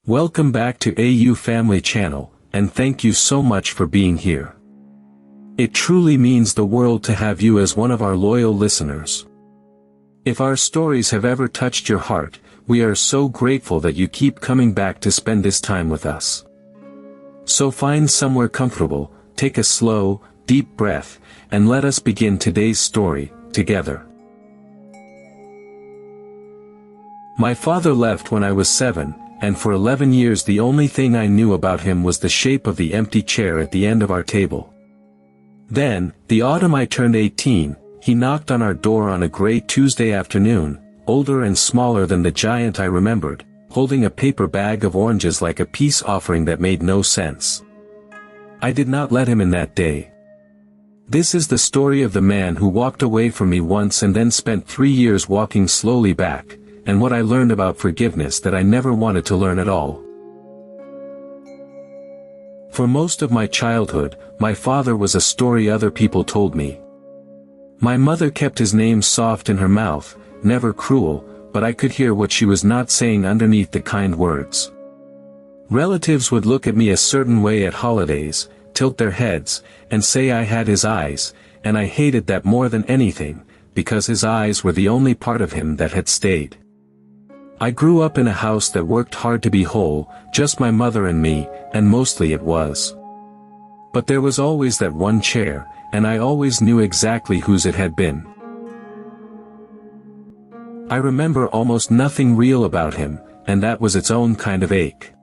Welcome back to AU Family Channel, and thank you so much for being here. It truly means the world to have you as one of our loyal listeners. If our stories have ever touched your heart, we are so grateful that you keep coming back to spend this time with us. So find somewhere comfortable, take a slow, deep breath, and let us begin today's story, together. My father left when I was 7, and for 11 years the only thing I knew about him was the shape of the empty chair at the end of our table. Then, the autumn I turned 18, he knocked on our door on a gray Tuesday afternoon, older and smaller than the giant I remembered, holding a paper bag of oranges like a peace offering that made no sense. I did not let him in that day. This is the story of the man who walked away from me once and then spent 3 years walking slowly back, and what I learned about forgiveness that I never wanted to learn at all. For most of my childhood, my father was a story other people told me. My mother kept his name soft in her mouth, never cruel, but I could hear what she was not saying underneath the kind words. Relatives would look at me a certain way at holidays, tilt their heads, and say I had his eyes, and I hated that more than anything, because his eyes were the only part of him that had stayed. I grew up in a house that worked hard to be whole, just my mother and me, and mostly it was. But there was always that one chair, and I always knew exactly whose it had been. I remember almost nothing real about him, and that was its own kind of ache.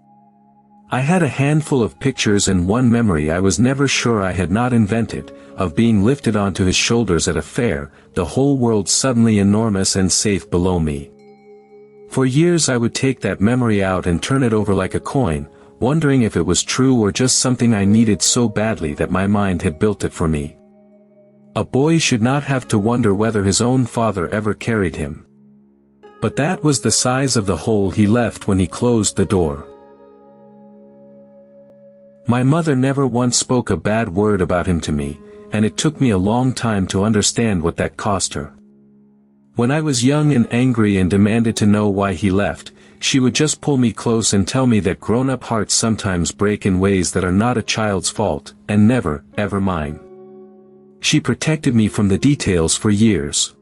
I had a handful of pictures and one memory I was never sure I had not invented, of being lifted onto his shoulders at a fair, the whole world suddenly enormous and safe below me. For years I would take that memory out and turn it over like a coin, wondering if it was true or just something I needed so badly that my mind had built it for me. A boy should not have to wonder whether his own father ever carried him. But that was the size of the hole he left when he closed the door. My mother never once spoke a bad word about him to me, and it took me a long time to understand what that cost her. When I was young and angry and demanded to know why he left, she would just pull me close and tell me that grown-up hearts sometimes break in ways that are not a child's fault, and never, ever mine. She protected me from the details for years.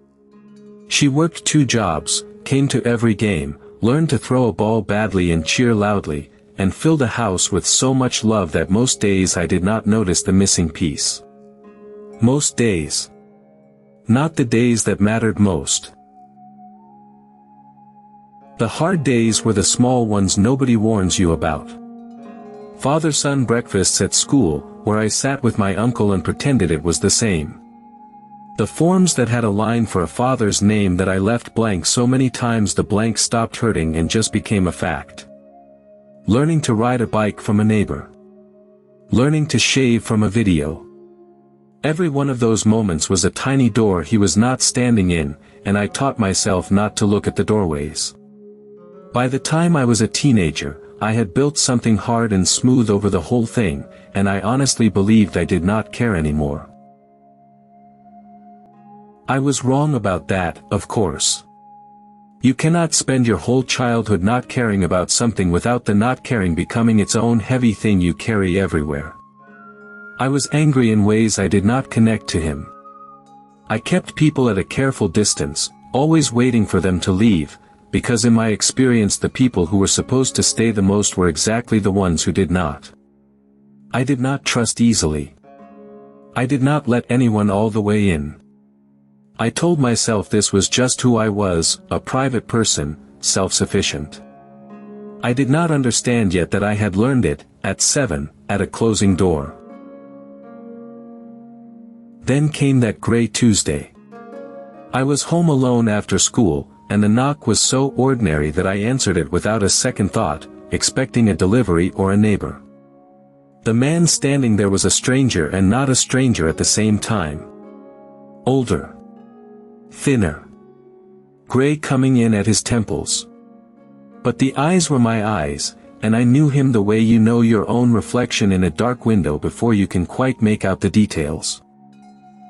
She worked 2 jobs, came to every game, learned to throw a ball badly and cheer loudly, and filled a house with so much love that most days I did not notice the missing piece. Most days. Not the days that mattered most. The hard days were the small ones nobody warns you about. Father-son breakfasts at school, where I sat with my uncle and pretended it was the same. The forms that had a line for a father's name that I left blank so many times the blank stopped hurting and just became a fact. Learning to ride a bike from a neighbor. Learning to shave from a video. Every one of those moments was a tiny door he was not standing in, and I taught myself not to look at the doorways. By the time I was a teenager, I had built something hard and smooth over the whole thing, and I honestly believed I did not care anymore. I was wrong about that, of course. You cannot spend your whole childhood not caring about something without the not caring becoming its own heavy thing you carry everywhere. I was angry in ways I did not connect to him. I kept people at a careful distance, always waiting for them to leave, because in my experience the people who were supposed to stay the most were exactly the ones who did not. I did not trust easily. I did not let anyone all the way in. I told myself this was just who I was, a private person, self-sufficient. I did not understand yet that I had learned it, at 7, at a closing door. Then came that gray Tuesday. I was home alone after school, and the knock was so ordinary that I answered it without a second thought, expecting a delivery or a neighbor. The man standing there was a stranger and not a stranger at the same time. Older. Thinner. Gray coming in at his temples. But the eyes were my eyes, and I knew him the way you know your own reflection in a dark window before you can quite make out the details.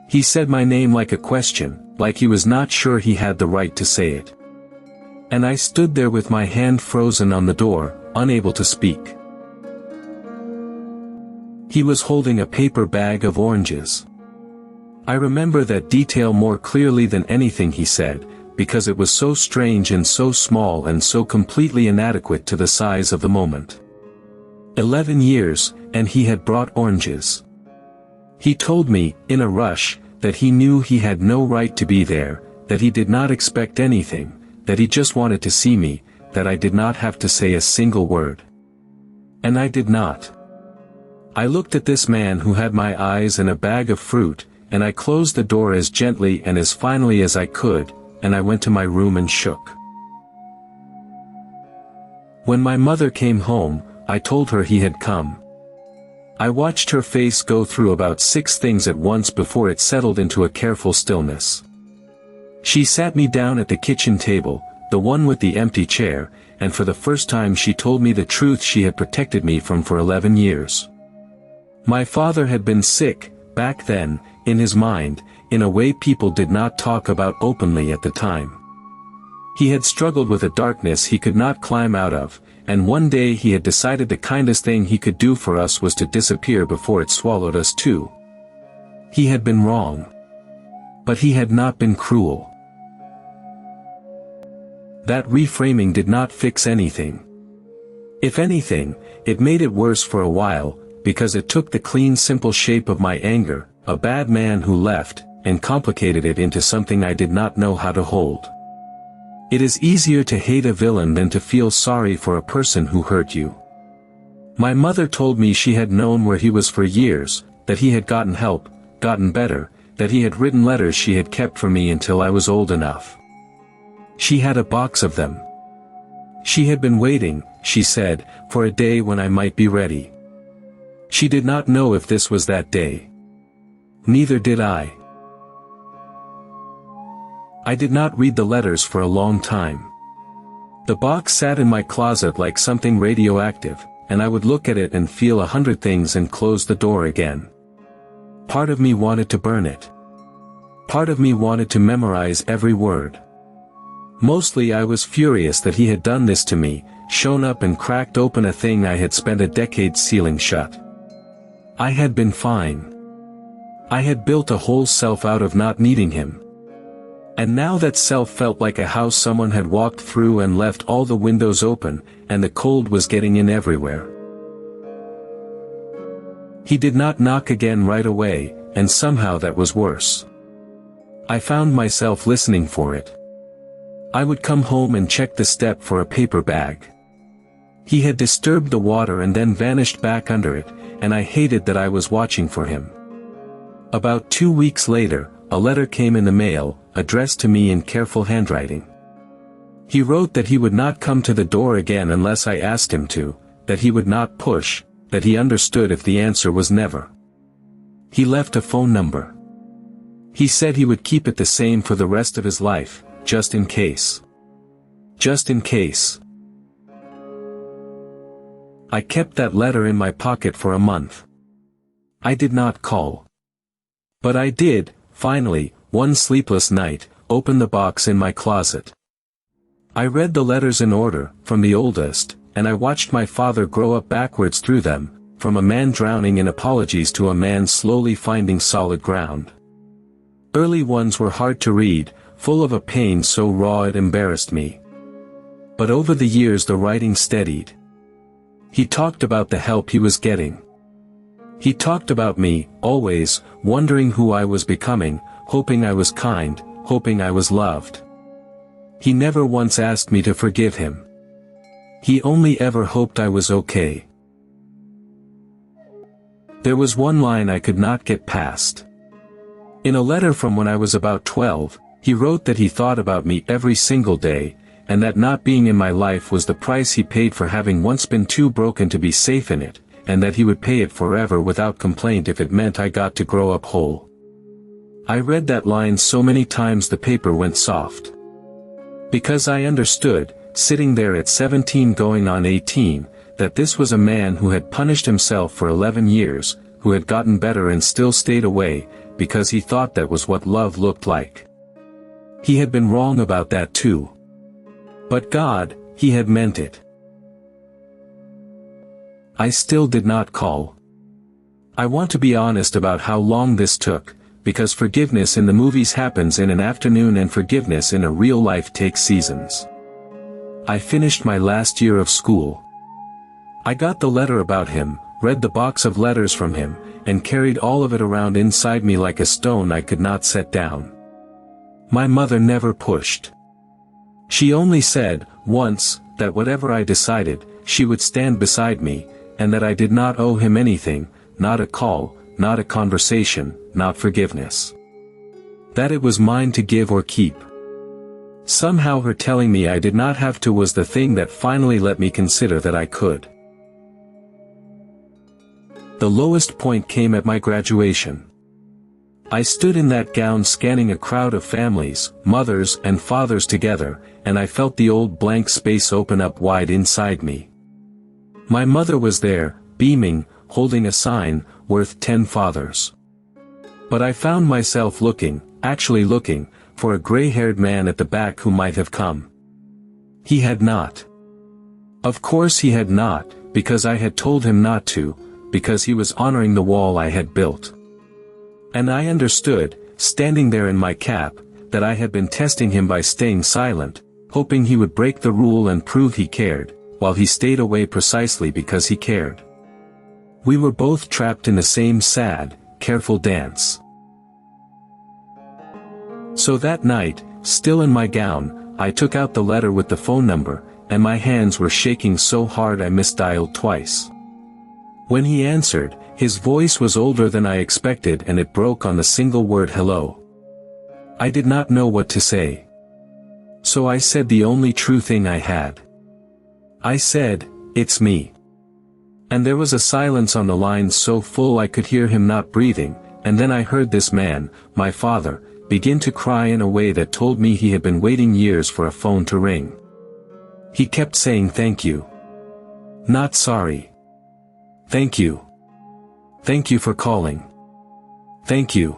He said my name like a question, like he was not sure he had the right to say it. And I stood there with my hand frozen on the door, unable to speak. He was holding a paper bag of oranges. I remember that detail more clearly than anything he said, because it was so strange and so small and so completely inadequate to the size of the moment. 11 years, and he had brought oranges. He told me, in a rush, that he knew he had no right to be there, that he did not expect anything, that he just wanted to see me, that I did not have to say a single word. And I did not. I looked at this man who had my eyes and a bag of fruit, and I closed the door as gently and as finally as I could, and I went to my room and shook. When my mother came home, I told her he had come. I watched her face go through about 6 things at once before it settled into a careful stillness. She sat me down at the kitchen table, the one with the empty chair, and for the first time she told me the truth she had protected me from for 11 years. My father had been sick, back then, in his mind, in a way people did not talk about openly at the time. He had struggled with a darkness he could not climb out of, and one day he had decided the kindest thing he could do for us was to disappear before it swallowed us too. He had been wrong. But he had not been cruel. That reframing did not fix anything. If anything, it made it worse for a while, because it took the clean simple shape of my anger, a bad man who left, and complicated it into something I did not know how to hold. It is easier to hate a villain than to feel sorry for a person who hurt you. My mother told me she had known where he was for years, that he had gotten help, gotten better, that he had written letters she had kept for me until I was old enough. She had a box of them. She had been waiting, she said, for a day when I might be ready. She did not know if this was that day. Neither did I. I did not read the letters for a long time. The box sat in my closet like something radioactive, and I would look at it and feel 100 things and close the door again. Part of me wanted to burn it. Part of me wanted to memorize every word. Mostly I was furious that he had done this to me, shown up and cracked open a thing I had spent a decade sealing shut. I had been fine. I had built a whole self out of not needing him. And now that self felt like a house someone had walked through and left all the windows open, and the cold was getting in everywhere. He did not knock again right away, and somehow that was worse. I found myself listening for it. I would come home and check the step for a paper bag. He had disturbed the water and then vanished back under it, and I hated that I was watching for him. About 2 weeks later, a letter came in the mail, addressed to me in careful handwriting. He wrote that he would not come to the door again unless I asked him to, that he would not push, that he understood if the answer was never. He left a phone number. He said he would keep it the same for the rest of his life, just in case. Just in case. I kept that letter in my pocket for a month. I did not call. But I did, finally, one sleepless night, open the box in my closet. I read the letters in order, from the oldest, and I watched my father grow up backwards through them, from a man drowning in apologies to a man slowly finding solid ground. Early ones were hard to read, full of a pain so raw it embarrassed me. But over the years the writing steadied. He talked about the help he was getting. He talked about me, always, wondering who I was becoming, hoping I was kind, hoping I was loved. He never once asked me to forgive him. He only ever hoped I was okay. There was one line I could not get past. In a letter from when I was about 12, he wrote that he thought about me every single day, and that not being in my life was the price he paid for having once been too broken to be safe in it, and that he would pay it forever without complaint if it meant I got to grow up whole. I read that line so many times the paper went soft. Because I understood, sitting there at 17 going on 18, that this was a man who had punished himself for 11 years, who had gotten better and still stayed away, because he thought that was what love looked like. He had been wrong about that too. But God, he had meant it. I still did not call. I want to be honest about how long this took, because forgiveness in the movies happens in an afternoon and forgiveness in a real life takes seasons. I finished my last year of school. I got the letter about him, read the box of letters from him, and carried all of it around inside me like a stone I could not set down. My mother never pushed. She only said, once, that whatever I decided, she would stand beside me, and that I did not owe him anything, not a call, not a conversation, not forgiveness. That it was mine to give or keep. Somehow her telling me I did not have to was the thing that finally let me consider that I could. The lowest point came at my graduation. I stood in that gown scanning a crowd of families, mothers and fathers together, and I felt the old blank space open up wide inside me. My mother was there, beaming, holding a sign, worth 10 fathers. But I found myself looking, actually looking, for a gray-haired man at the back who might have come. He had not. Of course he had not, because I had told him not to, because he was honoring the wall I had built. And I understood, standing there in my cap, that I had been testing him by staying silent, hoping he would break the rule and prove he cared, while he stayed away precisely because he cared. We were both trapped in the same sad, careful dance. So that night, still in my gown, I took out the letter with the phone number, and my hands were shaking so hard I misdialed twice. When he answered, his voice was older than I expected and it broke on the single word hello. I did not know what to say. So I said the only true thing I had. I said, "It's me." And there was a silence on the line so full I could hear him not breathing, and then I heard this man, my father, begin to cry in a way that told me he had been waiting years for a phone to ring. He kept saying thank you. Not sorry. Thank you. Thank you for calling. Thank you.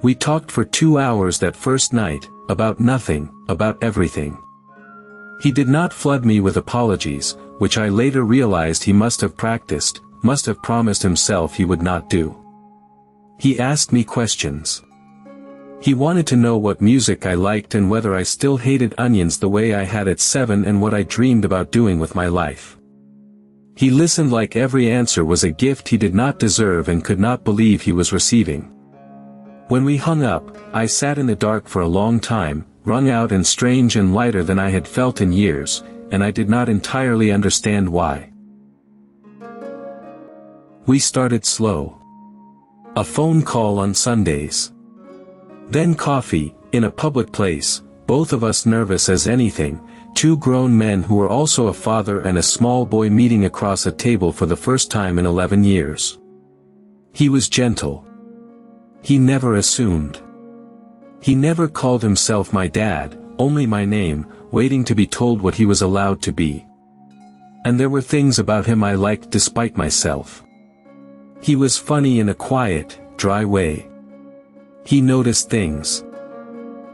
We talked for 2 hours that first night, about nothing, about everything. He did not flood me with apologies, which I later realized he must have practiced, must have promised himself he would not do. He asked me questions. He wanted to know what music I liked and whether I still hated onions the way I had at 7 and what I dreamed about doing with my life. He listened like every answer was a gift he did not deserve and could not believe he was receiving. When we hung up, I sat in the dark for a long time, wrung out and strange and lighter than I had felt in years, and I did not entirely understand why. We started slow. A phone call on Sundays. Then coffee, in a public place, both of us nervous as anything, 2 grown men who were also a father and a small boy meeting across a table for the first time in 11 years. He was gentle. He never assumed. He never called himself my dad, only my name, waiting to be told what he was allowed to be. And there were things about him I liked despite myself. He was funny in a quiet, dry way. He noticed things.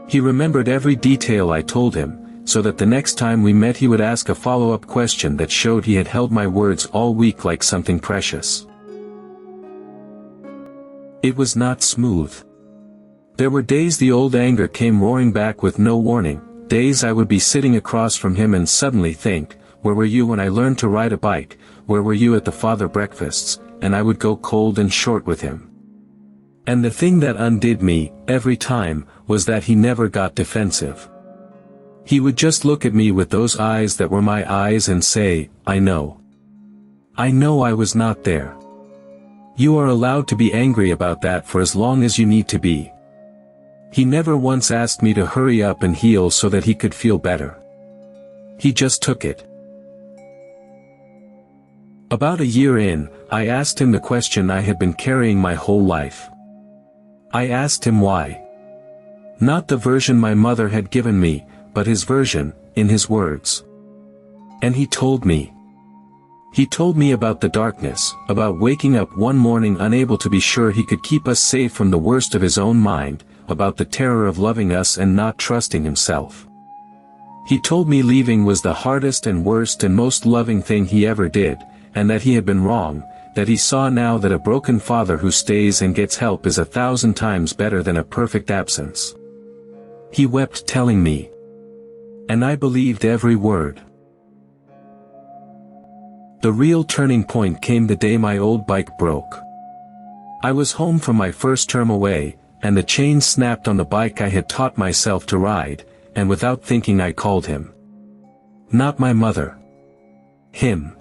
He remembered every detail I told him, so that the next time we met he would ask a follow-up question that showed he had held my words all week like something precious. It was not smooth. There were days the old anger came roaring back with no warning, days I would be sitting across from him and suddenly think, where were you when I learned to ride a bike, where were you at the father breakfasts, and I would go cold and short with him. And the thing that undid me, every time, was that he never got defensive. He would just look at me with those eyes that were my eyes and say, I know. I know I was not there. You are allowed to be angry about that for as long as you need to be. He never once asked me to hurry up and heal so that he could feel better. He just took it. About a year in, I asked him the question I had been carrying my whole life. I asked him why. Not the version my mother had given me, but his version, in his words. And he told me. He told me about the darkness, about waking up one morning unable to be sure he could keep us safe from the worst of his own mind, about the terror of loving us and not trusting himself. He told me leaving was the hardest and worst and most loving thing he ever did, and that he had been wrong, that he saw now that a broken father who stays and gets help is 1,000 times better than a perfect absence. He wept telling me. And I believed every word. The real turning point came the day my old bike broke. I was home from my first term away, and the chain snapped on the bike I had taught myself to ride, and without thinking I called him. Not my mother. Him.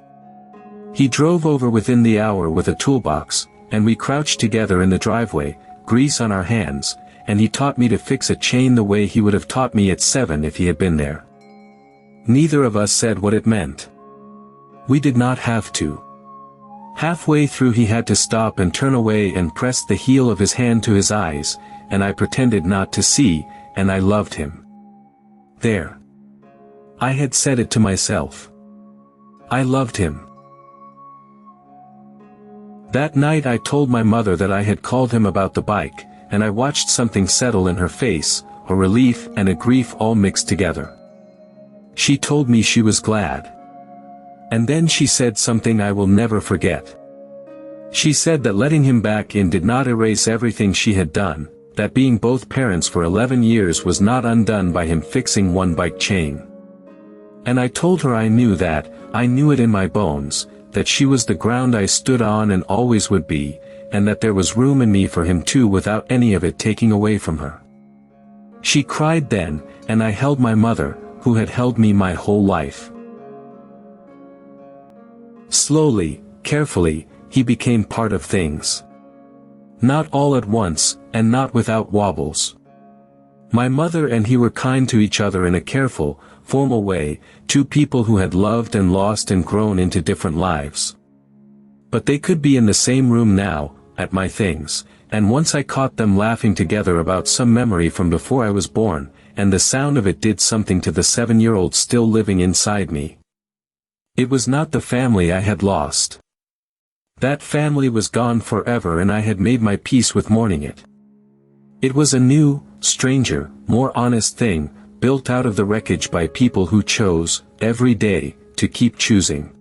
He drove over within the hour with a toolbox, and we crouched together in the driveway, grease on our hands, and he taught me to fix a chain the way he would have taught me at 7 if he had been there. Neither of us said what it meant. We did not have to. Halfway through he had to stop and turn away and press the heel of his hand to his eyes, and I pretended not to see, and I loved him. There. I had said it to myself. I loved him. That night I told my mother that I had called him about the bike, and I watched something settle in her face, a relief and a grief all mixed together. She told me she was glad. And then she said something I will never forget. She said that letting him back in did not erase everything she had done, that being both parents for 11 years was not undone by him fixing one bike chain. And I told her I knew that, I knew it in my bones, that she was the ground I stood on and always would be, and that there was room in me for him too without any of it taking away from her. She cried then, and I held my mother, who had held me my whole life. Slowly, carefully, he became part of things. Not all at once, and not without wobbles. My mother and he were kind to each other in a careful, formal way, two people who had loved and lost and grown into different lives. But they could be in the same room now, at my things, and once I caught them laughing together about some memory from before I was born, and the sound of it did something to the 7-year-old still living inside me. It was not the family I had lost. That family was gone forever and I had made my peace with mourning it. It was a new, stranger, more honest thing, built out of the wreckage by people who chose, every day, to keep choosing.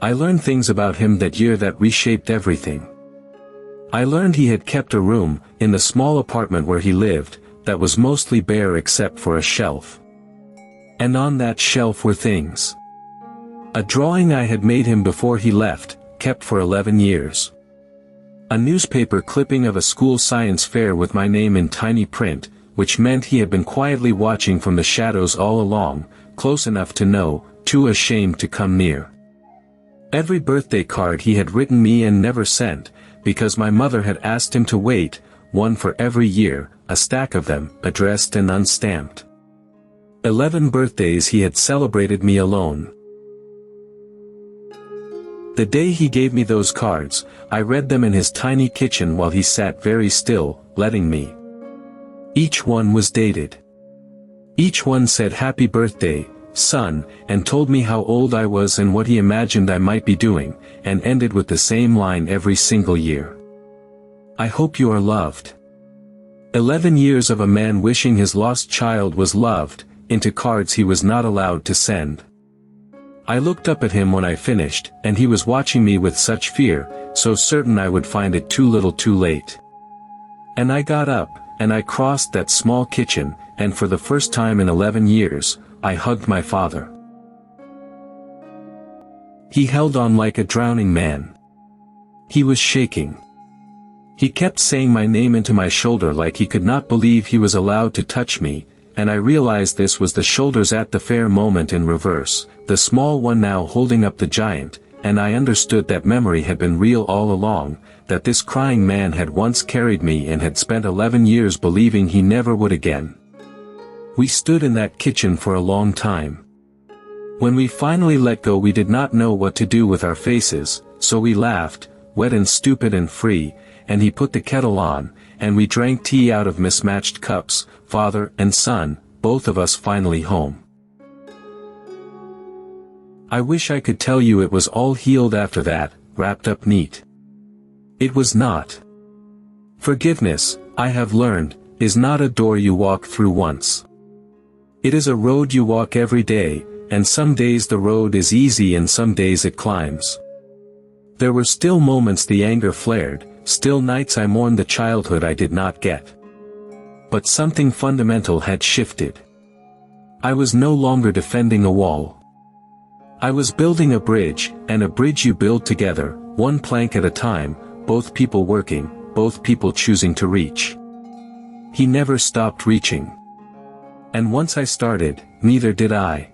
I learned things about him that year that reshaped everything. I learned he had kept a room, in the small apartment where he lived, that was mostly bare except for a shelf. And on that shelf were things. A drawing I had made him before he left, kept for 11 years. A newspaper clipping of a school science fair with my name in tiny print, which meant he had been quietly watching from the shadows all along, close enough to know, too ashamed to come near. Every birthday card he had written me and never sent, because my mother had asked him to wait, one for every year, a stack of them, addressed and unstamped. 11 birthdays he had celebrated me alone. The day he gave me those cards, I read them in his tiny kitchen while he sat very still, letting me. Each one was dated. Each one said happy birthday, son, and told me how old I was and what he imagined I might be doing, and ended with the same line every single year. I hope you are loved. 11 years of a man wishing his lost child was loved, into cards he was not allowed to send. I looked up at him when I finished, and he was watching me with such fear, so certain I would find it too little too late. And I got up, and I crossed that small kitchen, and for the first time in 11 years, I hugged my father. He held on like a drowning man. He was shaking. He kept saying my name into my shoulder like he could not believe he was allowed to touch me, and I realized this was the shoulders at the fair moment in reverse, the small one now holding up the giant, and I understood that memory had been real all along, that this crying man had once carried me and had spent 11 years believing he never would again. We stood in that kitchen for a long time. When we finally let go we did not know what to do with our faces, so we laughed, wet and stupid and free, and he put the kettle on, and we drank tea out of mismatched cups, father and son, both of us finally home. I wish I could tell you it was all healed after that, wrapped up neat. It was not. Forgiveness, I have learned, is not a door you walk through once. It is a road you walk every day, and some days the road is easy and some days it climbs. There were still moments the anger flared, still nights I mourned the childhood I did not get. But something fundamental had shifted. I was no longer defending a wall. I was building a bridge, and a bridge you build together, one plank at a time, both people working, both people choosing to reach. He never stopped reaching. And once I started, neither did I.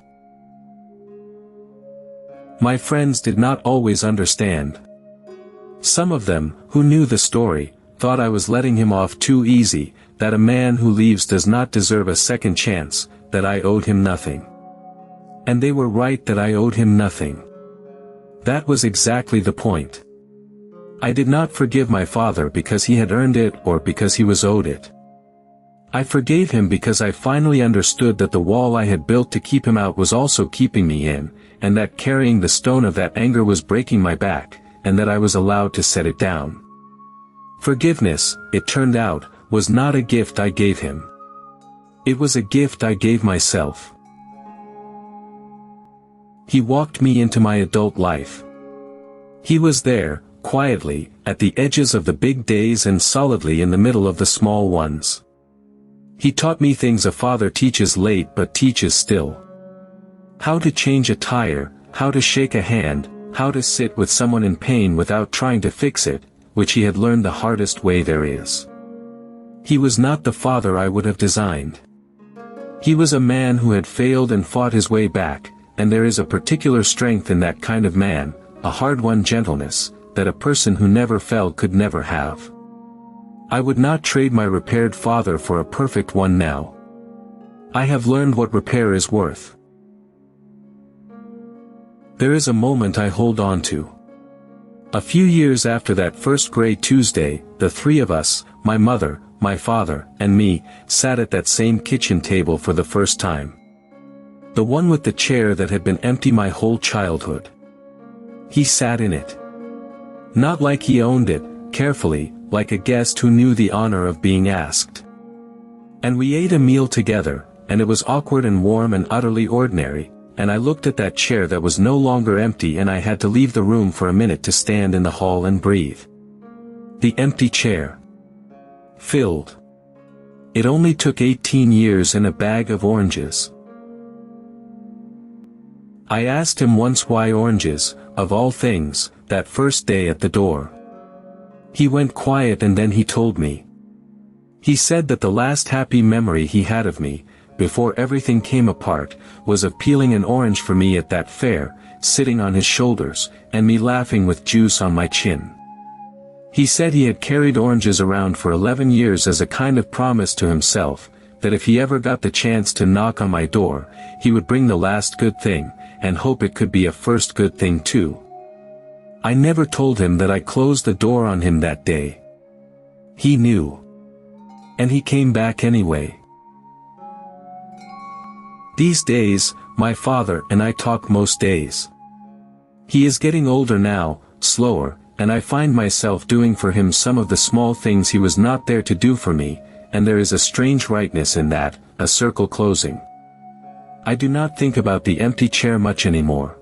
My friends did not always understand. Some of them, who knew the story, thought I was letting him off too easy, that a man who leaves does not deserve a second chance, that I owed him nothing. And they were right that I owed him nothing. That was exactly the point. I did not forgive my father because he had earned it or because he was owed it. I forgave him because I finally understood that the wall I had built to keep him out was also keeping me in, and that carrying the stone of that anger was breaking my back, and that I was allowed to set it down. Forgiveness, it turned out, was not a gift I gave him. It was a gift I gave myself. He walked me into my adult life. He was there, quietly, at the edges of the big days and solidly in the middle of the small ones. He taught me things a father teaches late but teaches still. How to change a tire, how to shake a hand, how to sit with someone in pain without trying to fix it, which he had learned the hardest way there is. He was not the father I would have designed. He was a man who had failed and fought his way back, and there is a particular strength in that kind of man, a hard-won gentleness, that a person who never fell could never have. I would not trade my repaired father for a perfect one now. I have learned what repair is worth. There is a moment I hold on to. A few years after that first gray Tuesday, the three of us, my mother, my father, and me, sat at that same kitchen table for the first time. The one with the chair that had been empty my whole childhood. He sat in it. Not like he owned it, carefully, like a guest who knew the honor of being asked. And we ate a meal together, and it was awkward and warm and utterly ordinary, and I looked at that chair that was no longer empty and I had to leave the room for a minute to stand in the hall and breathe. The empty chair. Filled. It only took 18 years and a bag of oranges. I asked him once why oranges, of all things, that first day at the door. He went quiet and then he told me. He said that the last happy memory he had of me, before everything came apart, was of peeling an orange for me at that fair, sitting on his shoulders, and me laughing with juice on my chin. He said he had carried oranges around for 11 years as a kind of promise to himself, that if he ever got the chance to knock on my door, he would bring the last good thing, and hope it could be a first good thing too. I never told him that I closed the door on him that day. He knew. And he came back anyway. These days, my father and I talk most days. He is getting older now, slower, and I find myself doing for him some of the small things he was not there to do for me, and there is a strange rightness in that, a circle closing. I do not think about the empty chair much anymore.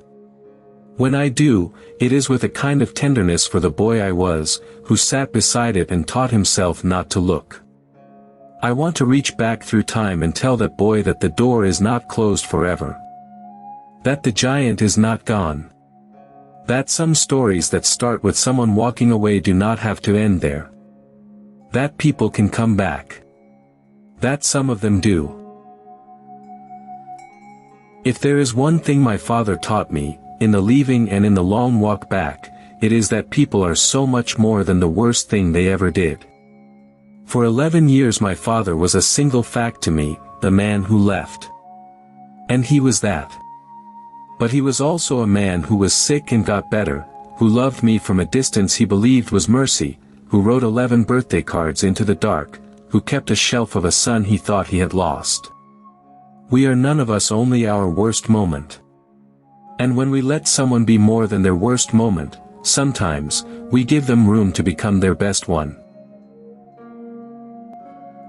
When I do, it is with a kind of tenderness for the boy I was, who sat beside it and taught himself not to look. I want to reach back through time and tell that boy that the door is not closed forever. That the giant is not gone. That some stories that start with someone walking away do not have to end there. That people can come back. That some of them do. If there is one thing my father taught me, in the leaving and in the long walk back, it is that people are so much more than the worst thing they ever did. For 11 years my father was a single fact to me, the man who left. And he was that. But he was also a man who was sick and got better, who loved me from a distance he believed was mercy, who wrote 11 birthday cards into the dark, who kept a shelf of a son he thought he had lost. We are none of us only our worst moment. And when we let someone be more than their worst moment, sometimes, we give them room to become their best one.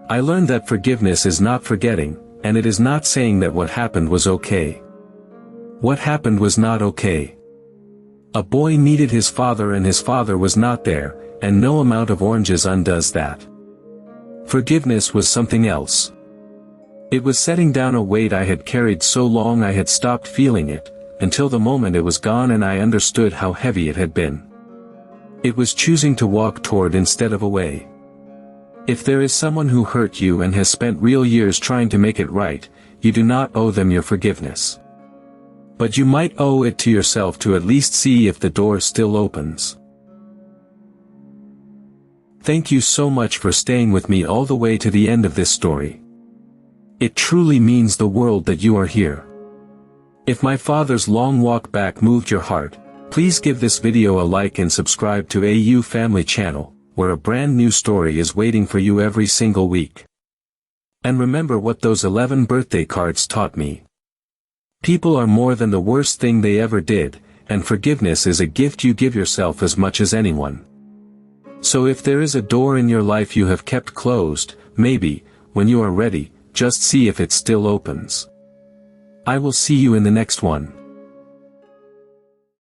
I learned that forgiveness is not forgetting, And it is not saying that what happened was okay. What happened was not okay. A boy needed his father and his father was not there, and no amount of oranges undoes that. Forgiveness was something else. It was setting down a weight I had carried so long I had stopped feeling it, until the moment it was gone and I understood how heavy it had been. It was choosing to walk toward instead of away. If there is someone who hurt you and has spent real years trying to make it right, you do not owe them your forgiveness. But you might owe it to yourself to at least see if the door still opens. Thank you so much for staying with me all the way to the end of this story. It truly means the world that you are here. If my father's long walk back moved your heart, please give this video a like and subscribe to AU Family Channel, where a brand new story is waiting for you every single week. And remember what those 11 birthday cards taught me. People are more than the worst thing they ever did, and forgiveness is a gift you give yourself as much as anyone. So if there is a door in your life you have kept closed, maybe, when you are ready, just see if it still opens. I will see you in the next one.